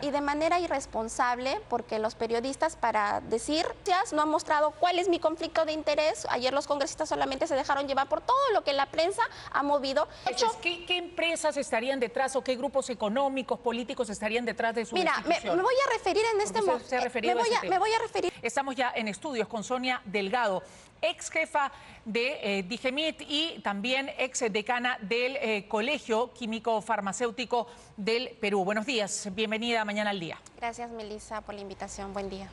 Y de manera irresponsable, porque los periodistas, para decir, no han mostrado cuál es mi conflicto de interés. Ayer los congresistas solamente se dejaron llevar por todo lo que la prensa ha movido. ¿Qué empresas estarían detrás o qué grupos económicos, políticos estarían detrás de su destitución? Me voy a referir en este momento. Me voy a referir. Estamos ya en estudios con Sonia Delgado, ex jefa de DIGEMIT y también ex decana del Colegio Químico Farmacéutico del Perú. Buenos días, bienvenida a Mañana al Día. Gracias, Melissa, por la invitación. Buen día.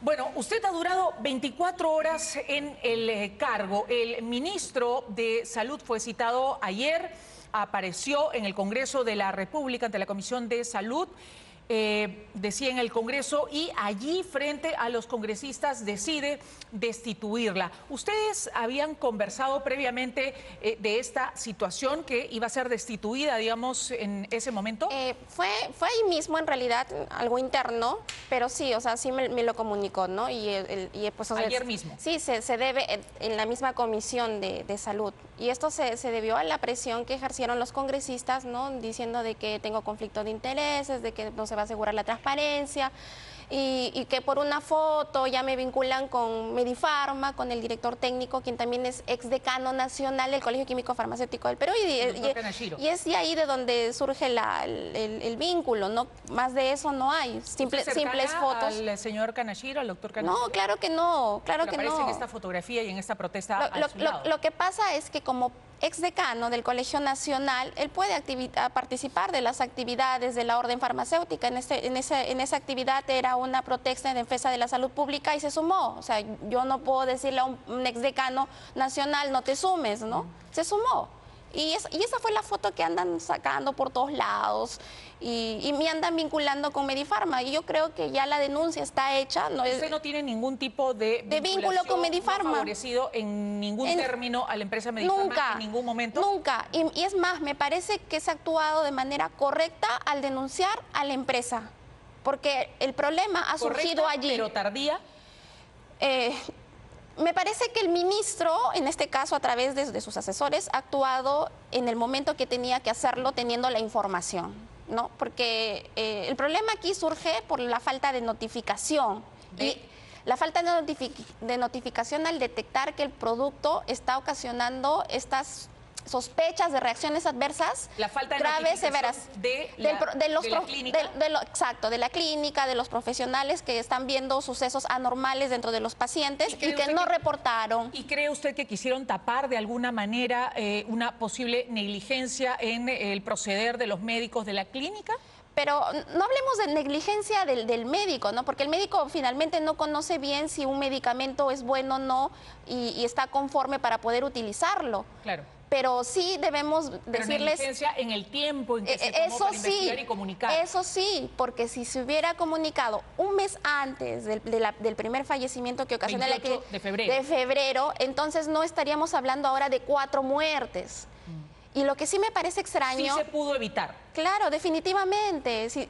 Bueno, usted ha durado 24 horas en el cargo. El ministro de Salud fue citado ayer, apareció en el Congreso de la República ante la Comisión de Salud. Decía en el Congreso, y allí frente a los congresistas decide destituirla. ¿Ustedes habían conversado previamente de esta situación, que iba a ser destituida, digamos, en ese momento? Fue ahí mismo, en realidad, algo interno, pero sí, o sea, sí me lo comunicó, ¿no? Pues, ayer mismo. Sí, se debe en la misma Comisión de Salud. Y esto se debió a la presión que ejercieron los congresistas, ¿no? Diciendo de que tengo conflicto de intereses, de que no se va a asegurar la transparencia y que por una foto ya me vinculan con Medifarma, con el director técnico, quien también es ex decano nacional del Colegio Químico Farmacéutico del Perú, y es de ahí de donde surge el vínculo, ¿no? Más de eso no hay, simples fotos. ¿Al señor Kanashiro, al doctor Kanashiro? No, claro que no, claro que no. Aparece en esta fotografía y en esta protesta Lo que pasa es que como ex decano del Colegio Nacional, él puede participar de las actividades de la orden farmacéutica. En esa actividad era una protesta en defensa de la salud pública y se sumó. O sea, yo no puedo decirle a un ex decano nacional, no te sumes, ¿no? Se sumó. Y esa fue la foto que andan sacando por todos lados y me andan vinculando con Medifarma. Y yo creo que ya la denuncia está hecha. ¿Usted no tiene ningún tipo de vínculo con Medifarma? ¿No ha favorecido en ningún término a la empresa Medifarma nunca, en ningún momento? Nunca. Y es más, me parece que se ha actuado de manera correcta al denunciar a la empresa. Porque el problema ha surgido allí. ¿Pero tardía? Me parece que el ministro, en este caso a través de sus asesores, ha actuado en el momento que tenía que hacerlo, teniendo la información, ¿no? Porque el problema aquí surge por la falta de notificación. Y la falta de notificación al detectar que el producto está ocasionando estas sospechas de reacciones adversas graves, severas, de la clínica, de los profesionales que están viendo sucesos anormales dentro de los pacientes y que no reportaron. ¿Y cree usted que quisieron tapar de alguna manera una posible negligencia en el proceder de los médicos de la clínica? Pero no hablemos de negligencia del médico, ¿no? Porque el médico finalmente no conoce bien si un medicamento es bueno o no y está conforme para poder utilizarlo. Claro. Pero sí debemos decirles... negligencia en el tiempo en que se tomó para investigar y comunicar. Eso sí, porque si se hubiera comunicado un mes antes del primer fallecimiento que ocasionó la crisis de febrero, entonces no estaríamos hablando ahora de 4 muertes. Y lo que sí me parece extraño... Sí se pudo evitar. Claro, definitivamente. Sí,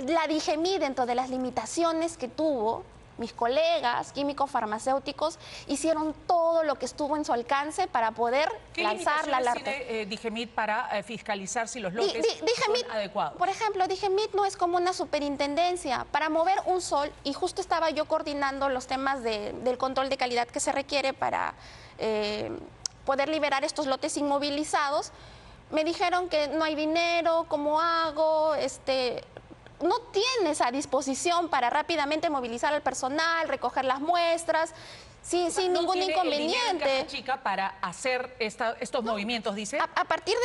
la DIGEMIT, dentro de las limitaciones que tuvo, mis colegas químicos farmacéuticos hicieron todo lo que estuvo en su alcance para poder lanzar la alerta. ¿Qué limitaciones tiene DIGEMIT para fiscalizar si los lotes son adecuados? Por ejemplo, DIGEMIT no es como una superintendencia. Para mover un sol, y justo estaba yo coordinando los temas del control de calidad que se requiere para poder liberar estos lotes inmovilizados, me dijeron que no hay dinero, ¿cómo hago? No tienes a disposición para rápidamente movilizar al personal, recoger las muestras, sin ningún inconveniente. Chica, para hacer estos movimientos, dice. A partir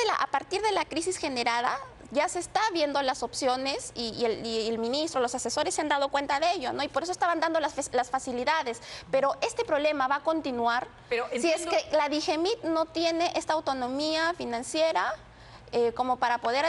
de la crisis generada, ya se está viendo las opciones y el ministro, los asesores se han dado cuenta de ello, ¿no? Y por eso estaban dando las facilidades. Pero este problema va a continuar si es que la DIGEMIT no tiene esta autonomía financiera como para poder,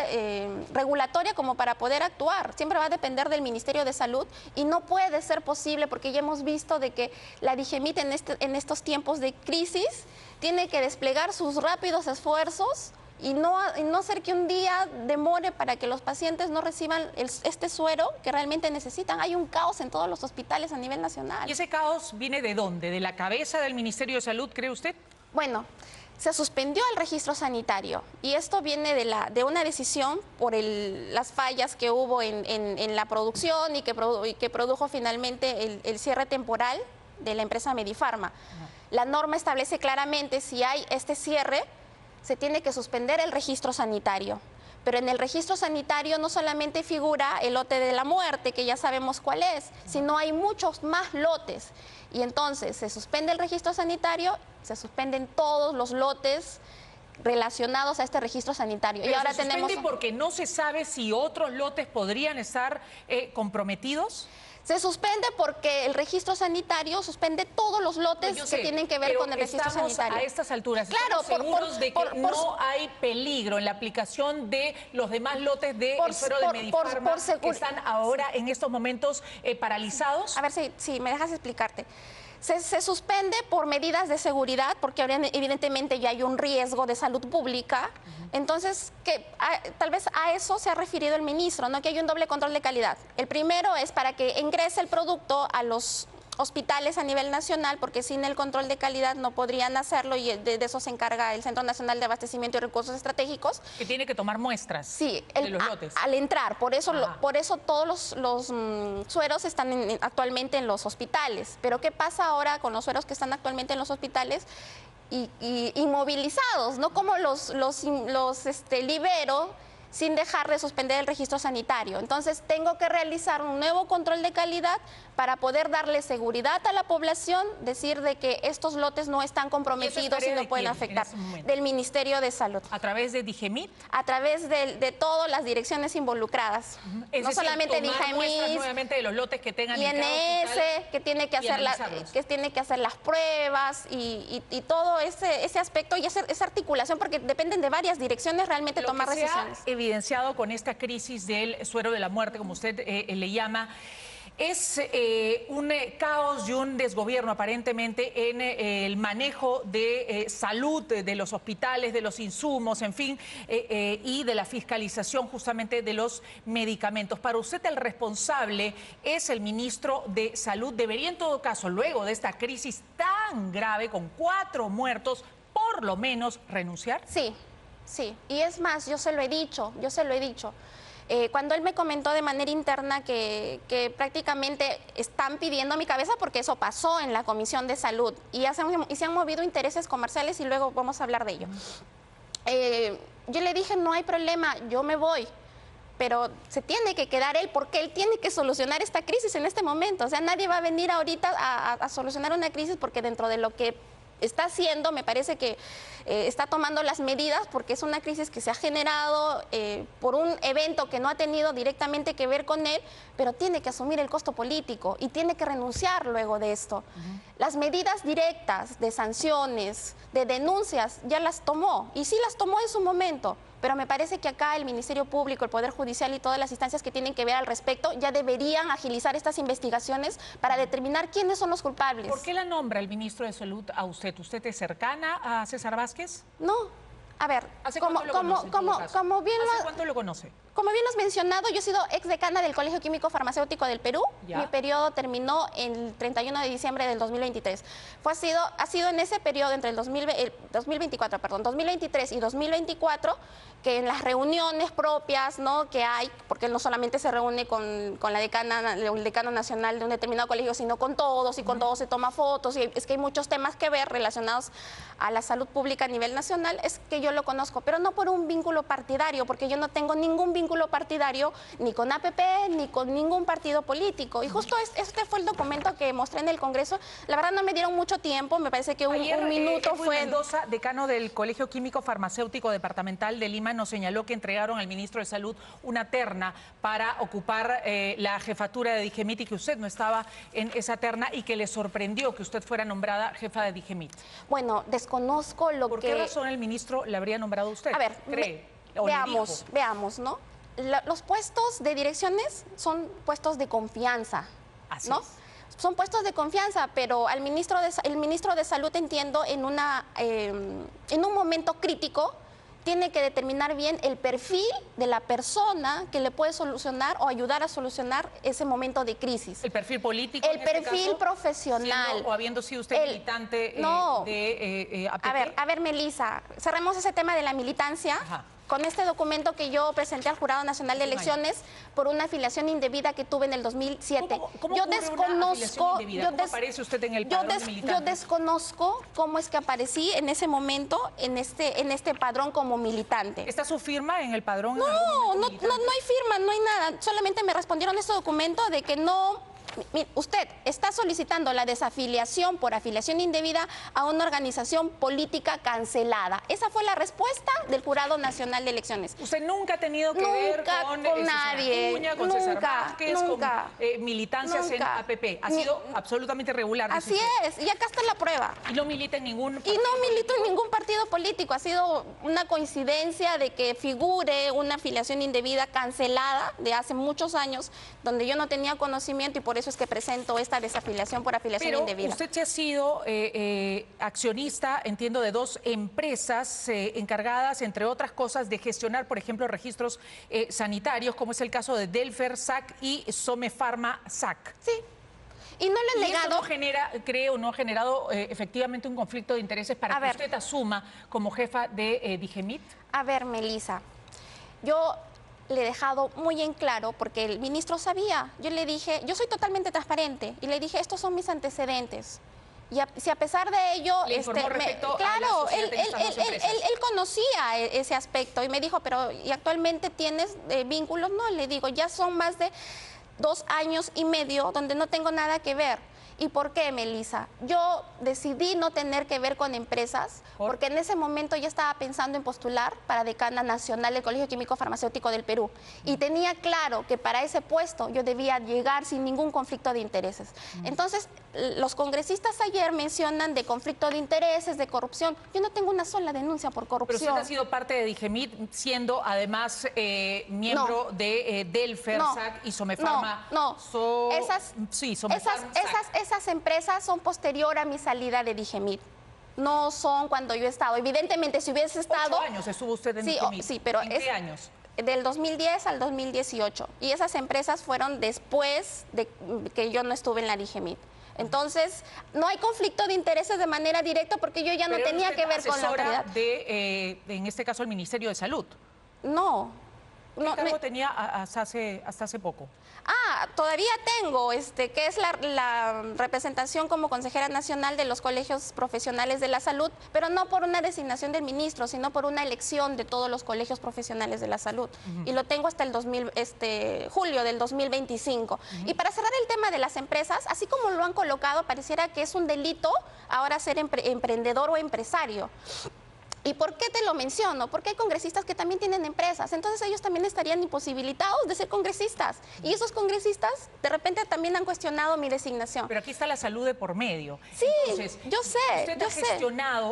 regulatoria, como para poder actuar. Siempre va a depender del Ministerio de Salud y no puede ser posible, porque ya hemos visto de que la DIGEMIT en estos tiempos de crisis tiene que desplegar sus rápidos esfuerzos y no hacer que un día demore para que los pacientes no reciban este suero que realmente necesitan. Hay un caos en todos los hospitales a nivel nacional. ¿Y ese caos viene de dónde? ¿De la cabeza del Ministerio de Salud, cree usted? Bueno, se suspendió el registro sanitario y esto viene de una decisión por las fallas que hubo en la producción y que produjo finalmente el cierre temporal de la empresa Medifarma. La norma establece claramente si hay este cierre, se tiene que suspender el registro sanitario. Pero en el registro sanitario no solamente figura el lote de la muerte, que ya sabemos cuál es, sino hay muchos más lotes. Y entonces se suspende el registro sanitario, se suspenden todos los lotes relacionados a este registro sanitario. Pero y ahora se suspende tenemos porque no se sabe si otros lotes podrían estar comprometidos. Se suspende porque el registro sanitario suspende todos los lotes que tienen que ver con el registro sanitario. A estas alturas, claro, ¿estamos seguros de que no hay peligro en la aplicación de los demás lotes de suero de Medifarma que están ahora en estos momentos paralizados? A ver si me dejas explicarte. Se suspende por medidas de seguridad, porque ahora evidentemente ya hay un riesgo de salud pública. Entonces, tal vez a eso se ha referido el ministro, ¿no? Que hay un doble control de calidad. El primero es para que ingrese el producto a los hospitales a nivel nacional, porque sin el control de calidad no podrían hacerlo y de eso se encarga el Centro Nacional de Abastecimiento y Recursos Estratégicos. Que tiene que tomar muestras de los lotes. Al entrar, por eso todos los sueros están actualmente en los hospitales. Pero ¿qué pasa ahora con los sueros que están actualmente en los hospitales y inmovilizados? No como los libero sin dejar de suspender el registro sanitario. Entonces, tengo que realizar un nuevo control de calidad para poder darle seguridad a la población, decir de que estos lotes no están comprometidos y no pueden afectar. Del Ministerio de Salud. ¿A través de Digemit? A través de todas las direcciones involucradas. No solamente Digemit, nuevamente de los lotes que tengan INS, que tiene que hacer las pruebas y todo ese aspecto y esa articulación, porque dependen de varias direcciones realmente tomar decisiones. Evidenciado con esta crisis del suero de la muerte, como usted le llama, es un caos y un desgobierno aparentemente en el manejo de salud de los hospitales, de los insumos, en fin, y de la fiscalización justamente de los medicamentos. Para usted el responsable es el ministro de Salud. ¿Debería en todo caso, luego de esta crisis tan grave, con 4 muertos, por lo menos renunciar? Sí. Sí, y es más, yo se lo he dicho. Cuando él me comentó de manera interna que prácticamente están pidiendo mi cabeza, porque eso pasó en la Comisión de Salud, y se han movido intereses comerciales y luego vamos a hablar de ello. Yo le dije, no hay problema, yo me voy, pero se tiene que quedar él porque él tiene que solucionar esta crisis en este momento. O sea, nadie va a venir ahorita a solucionar una crisis porque dentro de lo que está haciendo, me parece que está tomando las medidas porque es una crisis que se ha generado por un evento que no ha tenido directamente que ver con él, pero tiene que asumir el costo político y tiene que renunciar luego de esto. Las medidas directas de sanciones, de denuncias, ya las tomó y sí las tomó en su momento. Pero me parece que acá el Ministerio Público, el Poder Judicial y todas las instancias que tienen que ver al respecto ya deberían agilizar estas investigaciones para determinar quiénes son los culpables. ¿Por qué la nombra el ministro de Salud a usted? ¿Usted es cercana a César Vázquez? No. A ver, ¿Hace cuánto lo conoce? ¿Hace cuánto lo conoce? Como bien lo has mencionado, yo he sido exdecana del Colegio Químico Farmacéutico del Perú. ¿Ya? Mi periodo terminó el 31 de diciembre del 2023. Ha sido en ese periodo entre el 2023 y 2024 que en las reuniones propias, ¿no?, que hay, porque él no solamente se reúne con la decana, el decano nacional de un determinado colegio, sino con todos, y con todos se toma fotos, y es que hay muchos temas que ver relacionados a la salud pública a nivel nacional, es que yo lo conozco, pero no por un vínculo partidario, porque yo no tengo ningún vínculo partidario ni con APP ni con ningún partido político. Y justo este fue el documento que mostré en el Congreso. La verdad no me dieron mucho tiempo, me parece que un minuto fue... Mendoza, decano del Colegio Químico Farmacéutico Departamental de Lima, nos señaló que entregaron al ministro de Salud una terna para ocupar la jefatura de Digemit y que usted no estaba en esa terna y que le sorprendió que usted fuera nombrada jefa de Digemit. Bueno, desconozco lo que... ¿Por qué razón el ministro le habría nombrado a usted? A ver, veamos, ¿no? Los puestos de direcciones son puestos de confianza, ¿no? Son puestos de confianza, pero el ministro de Salud, entiendo, en un momento crítico, tiene que determinar bien el perfil de la persona que le puede solucionar o ayudar a solucionar ese momento de crisis. ¿El perfil político? El perfil profesional. Siendo, o habiendo sido usted militante de APP. A ver, Melissa, cerremos ese tema de la militancia. Ajá. Con este documento que yo presenté al Jurado Nacional de Elecciones por una afiliación indebida que tuve en el 2007. ¿Cómo yo desconozco, ¿Cómo aparece usted en el padrón de militante? Yo desconozco cómo es que aparecí en ese momento en este padrón como militante. ¿Está su firma en el padrón? No hay firma, no hay nada. Solamente me respondieron este documento de que no. Usted está solicitando la desafiliación por afiliación indebida a una organización política cancelada. Esa fue la respuesta del Jurado Nacional de Elecciones. ¿Usted nunca ha tenido que ver con nadie? Acuña, con César Vázquez, con militancias en APP? Ha sido absolutamente regular. Así es, y acá está la prueba. ¿Y no milita en ningún partido? Y no milito en ningún partido político. Ha sido una coincidencia de que figure una afiliación indebida cancelada de hace muchos años, donde yo no tenía conocimiento y por eso es que presento esta desafiliación por afiliación indebida. Usted se ha sido accionista, entiendo, de dos empresas encargadas, entre otras cosas, de gestionar, por ejemplo, registros sanitarios, como es el caso de Delfer SAC y Somefarma SAC. Sí. Y no lo he negado. ¿Eso no genera, creo, no ha generado efectivamente un conflicto de intereses para que usted asuma como jefa de Digemit? A ver, Melissa, yo le he dejado muy en claro, porque el ministro sabía. Yo le dije, yo soy totalmente transparente, y le dije, estos son mis antecedentes. Y si a pesar de ello... ¿Le informó respecto claro, a la él conocía ese aspecto y me dijo, pero ¿y actualmente tienes vínculos? No, le digo, ya son más de 2 años y medio donde no tengo nada que ver. ¿Y por qué, Melissa? Yo decidí no tener que ver con empresas porque en ese momento ya estaba pensando en postular para decana nacional del Colegio Químico Farmacéutico del Perú. Y tenía claro que para ese puesto yo debía llegar sin ningún conflicto de intereses. Entonces, los congresistas ayer mencionan de conflicto de intereses, de corrupción. Yo no tengo una sola denuncia por corrupción. Pero usted ha sido parte de Digemit, siendo además miembro de Delfer, SAC y Somefarma. Esas empresas son posterior a mi salida de Digemit. No son cuando yo he estado. Evidentemente, si hubiese estado... 8 años estuvo usted en Digemit. Sí, pero ¿En qué años? Del 2010 al 2018. Y esas empresas fueron después de que yo no estuve en la Digemit. Entonces, no hay conflicto de intereses de manera directa porque yo ya no tenía que ver con la autoridad. En este caso, el Ministerio de Salud. No. ¿Qué cargo tenía hasta hace poco? Todavía tengo, que es la representación como consejera nacional de los colegios profesionales de la salud, pero no por una designación del ministro, sino por una elección de todos los colegios profesionales de la salud. Y lo tengo hasta el julio del 2025. Y para cerrar el tema de las empresas, así como lo han colocado, pareciera que es un delito ahora ser emprendedor o empresario. ¿Y por qué te lo menciono? Porque hay congresistas que también tienen empresas, entonces ellos también estarían imposibilitados de ser congresistas. Y esos congresistas de repente también han cuestionado mi designación. Pero aquí está la salud de por medio. Sí, entonces, yo sé.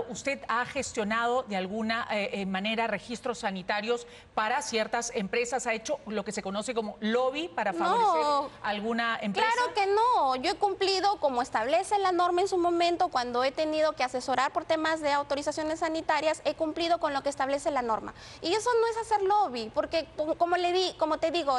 Usted ha gestionado de alguna manera registros sanitarios para ciertas empresas, ha hecho lo que se conoce como lobby para favorecer alguna empresa. Claro que no, yo he cumplido como establece la norma en su momento cuando he tenido que asesorar por temas de autorizaciones sanitarias. He cumplido con lo que establece la norma. Y eso no es hacer lobby, porque como te digo,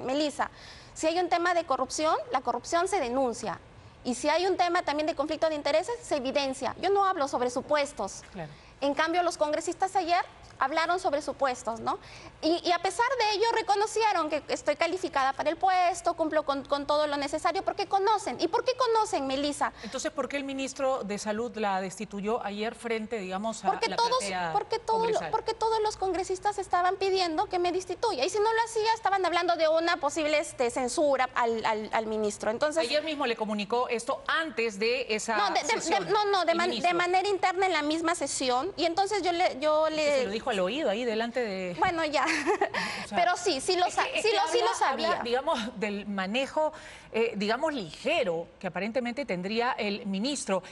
Melissa, si hay un tema de corrupción, la corrupción se denuncia. Y si hay un tema también de conflicto de intereses, se evidencia. Yo no hablo sobre supuestos. Claro. En cambio, los congresistas ayer hablaron sobre supuestos, ¿no? Y a pesar de ello reconocieron que estoy calificada para el puesto, cumplo con todo lo necesario, porque conocen. ¿Y por qué conocen, Melissa? Entonces, ¿por qué el ministro de Salud la destituyó ayer frente, digamos, a la platea congresal? Porque todos los congresistas estaban pidiendo que me destituya. Y si no lo hacía, estaban hablando de una posible censura al ministro. Entonces, ayer mismo le comunicó esto antes de esa sesión. De manera interna en la misma sesión. Y entonces yo le se lo dijo al oído ahí delante de... Bueno, ya. O sea, pero sí lo sabía. Habla, digamos, del manejo, digamos, ligero que aparentemente tendría el ministro.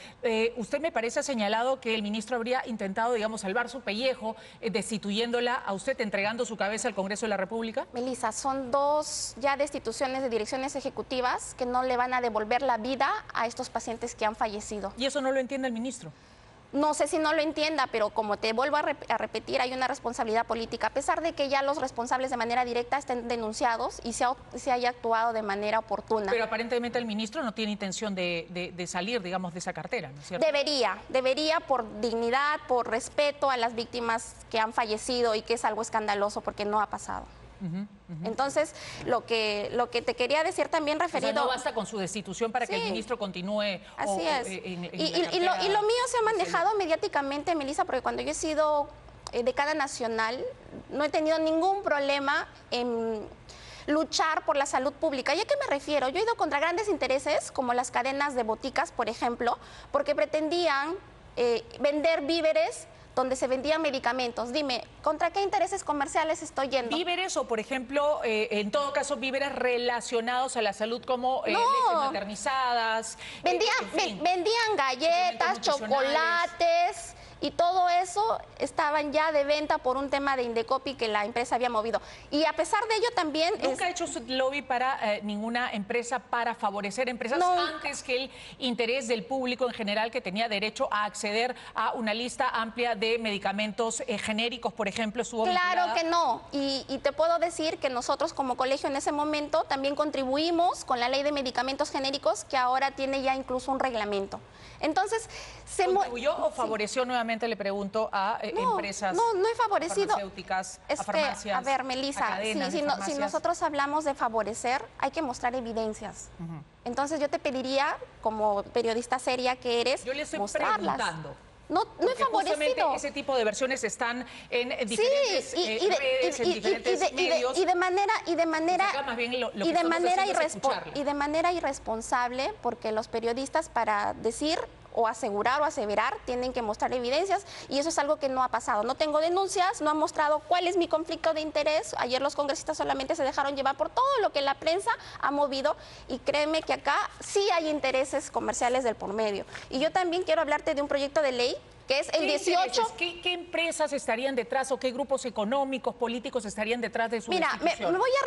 Usted me parece ha señalado que el ministro habría intentado, digamos, salvar su pellejo, destituyéndola a usted, entregando su cabeza al Congreso de la República. Melissa, son 2 ya destituciones de direcciones ejecutivas que no le van a devolver la vida a estos pacientes que han fallecido. ¿Y eso no lo entiende el ministro? No sé si no lo entienda, pero como te vuelvo a repetir, hay una responsabilidad política, a pesar de que ya los responsables de manera directa estén denunciados y se haya actuado de manera oportuna. Pero aparentemente el ministro no tiene intención de salir, digamos, de esa cartera, ¿no es cierto? Debería por dignidad, por respeto a las víctimas que han fallecido y que es algo escandaloso porque no ha pasado. Entonces, lo que te quería decir también referido... O sea, no basta con su destitución para que el ministro continúe... Así es. Y lo mío se ha manejado mediáticamente, Melissa, porque cuando yo he sido decana nacional, no he tenido ningún problema en luchar por la salud pública. ¿Y a qué me refiero? Yo he ido contra grandes intereses, como las cadenas de boticas, por ejemplo, porque pretendían vender víveres donde se vendían medicamentos. Dime, ¿contra qué intereses comerciales estoy yendo? ¿Víveres o, por ejemplo, en todo caso, víveres relacionados a la salud como leches maternizadas? Vendían galletas, chocolates... Y todo eso estaban ya de venta por un tema de Indecopi que la empresa había movido. Y a pesar de ello también... ¿Nunca ha hecho lobby para ninguna empresa para favorecer empresas antes que el interés del público en general que tenía derecho a acceder a una lista amplia de medicamentos genéricos, por ejemplo? Claro que no. Y te puedo decir que nosotros como colegio en ese momento también contribuimos con la ley de medicamentos genéricos que ahora tiene ya incluso un reglamento. Entonces, ¿contribuyó o favoreció nuevamente, le pregunto, a empresas no he favorecido, farmacéuticas, a farmacias, a ver, Melissa, si nosotros hablamos de favorecer, hay que mostrar evidencias. Entonces, yo te pediría, como periodista seria que eres, yo le estoy mostrarlas. Preguntando. No he favorecido. Ese tipo de versiones están en diferentes redes, en diferentes medios. Y de manera irresponsable, porque los periodistas para decir o asegurar o aseverar tienen que mostrar evidencias y eso es algo que no ha pasado. No tengo denuncias, no han mostrado cuál es mi conflicto de interés. Ayer los congresistas solamente se dejaron llevar por todo lo que la prensa ha movido y créeme que acá sí hay intereses comerciales del por medio. Y yo también quiero hablarte de un proyecto de ley que es el 18... ¿Qué empresas estarían detrás o qué grupos económicos, políticos estarían detrás de su destitución? Me voy a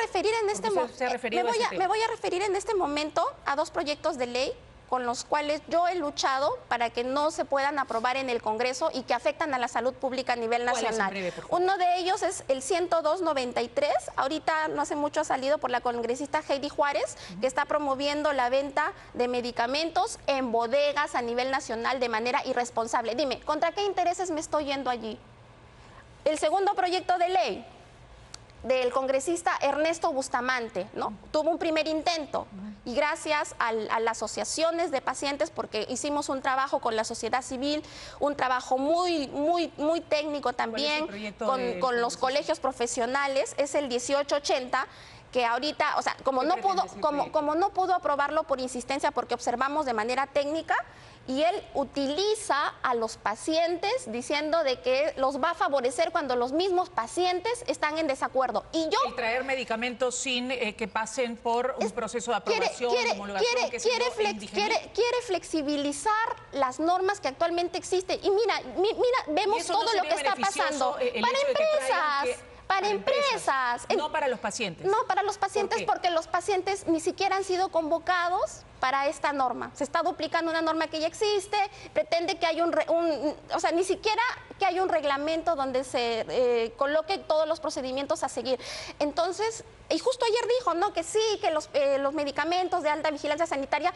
referir en este momento a dos proyectos de ley con los cuales yo he luchado para que no se puedan aprobar en el Congreso y que afectan a la salud pública a nivel nacional. Uno de ellos es el 10293, ahorita no hace mucho ha salido por la congresista Heidi Juárez, que está promoviendo la venta de medicamentos en bodegas a nivel nacional de manera irresponsable. Dime, ¿contra qué intereses me estoy yendo allí? El segundo proyecto de ley del congresista Ernesto Bustamante, ¿no? Tuvo un primer intento y gracias a las asociaciones de pacientes, porque hicimos un trabajo con la sociedad civil, un trabajo muy técnico también con los colegios profesionales, es el 1880, que ahorita, o sea, como no pudo aprobarlo por insistencia porque observamos de manera técnica, y él utiliza a los pacientes diciendo de que los va a favorecer cuando los mismos pacientes están en desacuerdo. Y yo... El traer medicamentos sin que pasen por un proceso de aprobación, homologación, quiere flexibilizar las normas que actualmente existen. Y mira, vemos todo lo que está pasando. Para empresas. No para los pacientes. No para los pacientes porque los pacientes ni siquiera han sido convocados para esta norma. Se está duplicando una norma que ya existe, pretende que haya o sea, ni siquiera que haya un reglamento donde se coloque todos los procedimientos a seguir. Entonces, y justo ayer dijo, ¿no? Que sí, que los medicamentos de alta vigilancia sanitaria,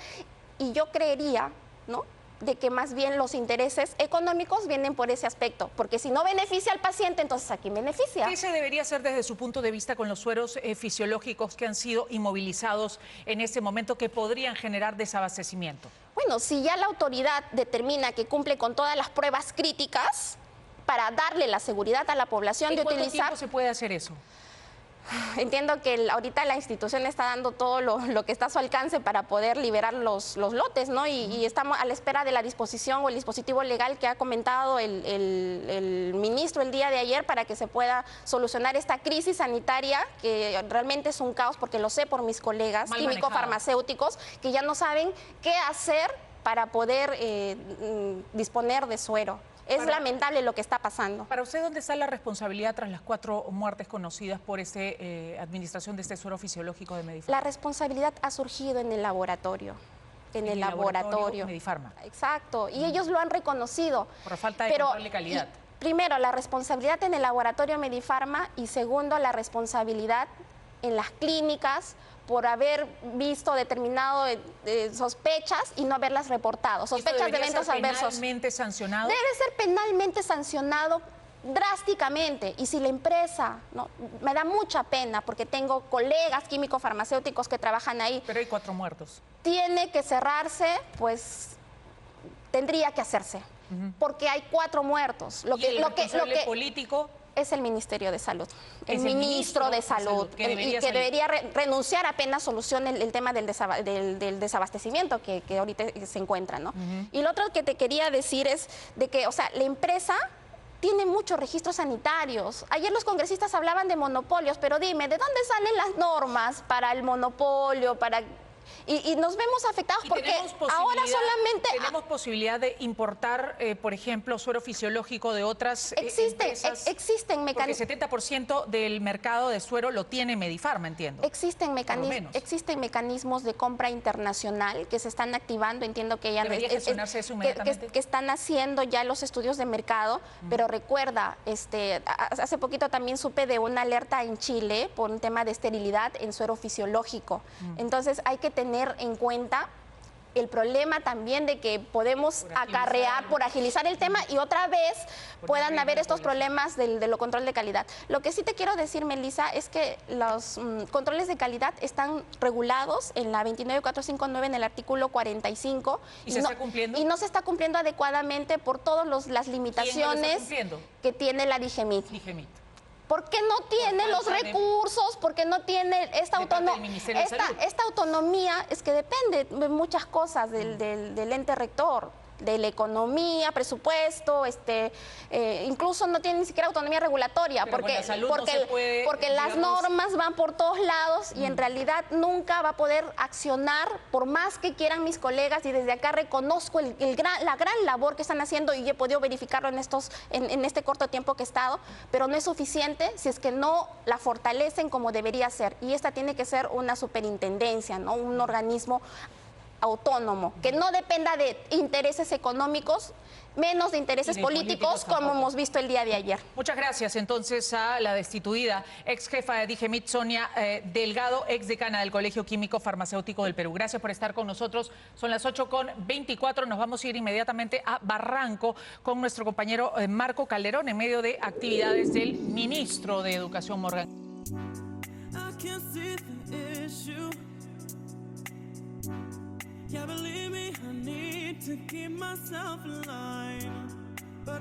y yo creería, ¿no?, de que más bien los intereses económicos vienen por ese aspecto, porque si no beneficia al paciente, entonces ¿a quién beneficia? ¿Qué se debería hacer desde su punto de vista con los sueros fisiológicos que han sido inmovilizados en este momento que podrían generar desabastecimiento? Bueno, si ya la autoridad determina que cumple con todas las pruebas críticas para darle la seguridad a la población de utilizar... ¿En cuánto tiempo se puede hacer eso? Entiendo que ahorita la institución está dando todo lo que está a su alcance para poder liberar los lotes, ¿no? Y estamos a la espera de la disposición o el dispositivo legal que ha comentado el ministro el día de ayer para que se pueda solucionar esta crisis sanitaria que realmente es un caos, porque lo sé por mis colegas químico-farmacéuticos que ya no saben qué hacer para poder disponer de suero. Es lamentable lo que está pasando. Para usted, ¿dónde está la responsabilidad tras las 4 muertes conocidas por administración de este suero fisiológico de Medifar? La responsabilidad ha surgido en el laboratorio. en el laboratorio. Medifarma. Exacto, y ellos lo han reconocido. Por falta de control de calidad. Primero, la responsabilidad en el laboratorio Medifarma y segundo, la responsabilidad en las clínicas por haber visto determinado sospechas y no haberlas reportado. Sospechas de eventos adversos. ¿Penalmente sancionado? Debe ser penalmente sancionado drásticamente. Y si la empresa, ¿no? Me da mucha pena porque tengo colegas químicos farmacéuticos que trabajan ahí. Pero hay 4 muertos. Tiene que cerrarse, pues tendría que hacerse. Porque hay 4 muertos. Lo que político es el Ministerio de Salud, el ministro de Salud, que debería renunciar apenas solucione el tema del desabastecimiento que ahorita se encuentra, ¿no? Y lo otro que te quería decir es de que, o sea, la empresa tiene muchos registros sanitarios. Ayer los congresistas hablaban de monopolios, pero dime, ¿de dónde salen las normas para el monopolio, y nos vemos afectados porque ahora solamente... ¿Tenemos posibilidad de importar, por ejemplo, suero fisiológico de otras empresas? Existen mecanismos. Porque 70% del mercado de suero lo tiene Medifarma, entiendo. Existen mecanismos de compra internacional que se están activando. Entiendo que ya... ¿Debería gestionarse eso inmediatamente? Que están haciendo ya los estudios de mercado, pero recuerda, hace poquito también supe de una alerta en Chile por un tema de esterilidad en suero fisiológico. Entonces hay que tener en cuenta el problema también de que podemos acarrear por agilizar el tema y otra vez puedan haber estos problemas de lo control de calidad. Lo que sí te quiero decir, Melissa, es que los controles de calidad están regulados en la 29459 en el artículo 45. ¿Y se está cumpliendo? Y no se está cumpliendo adecuadamente por todas las limitaciones que tiene la DIGEMIT. Porque no tiene los recursos, porque no tiene esta autonomía, es que depende de muchas cosas del ente rector, de la economía, presupuesto, incluso no tiene ni siquiera autonomía regulatoria, porque las normas van por todos lados y en realidad nunca va a poder accionar por más que quieran mis colegas, y desde acá reconozco la gran labor que están haciendo y he podido verificarlo en este corto tiempo que he estado, pero no es suficiente si es que no la fortalecen como debería ser, y esta tiene que ser una superintendencia, ¿no? Un organismo autónomo, que no dependa de intereses económicos, menos de intereses políticos como hemos visto el día de ayer. Muchas gracias entonces a la destituida ex jefa de DIGEMIT, Sonia Delgado, ex decana del Colegio Químico Farmacéutico del Perú. Gracias por estar con nosotros. Son las 8:24. Nos vamos a ir inmediatamente a Barranco con nuestro compañero Marco Calderón en medio de actividades del ministro de Educación, Morgan. Yeah, believe me, I need to keep myself alive, but I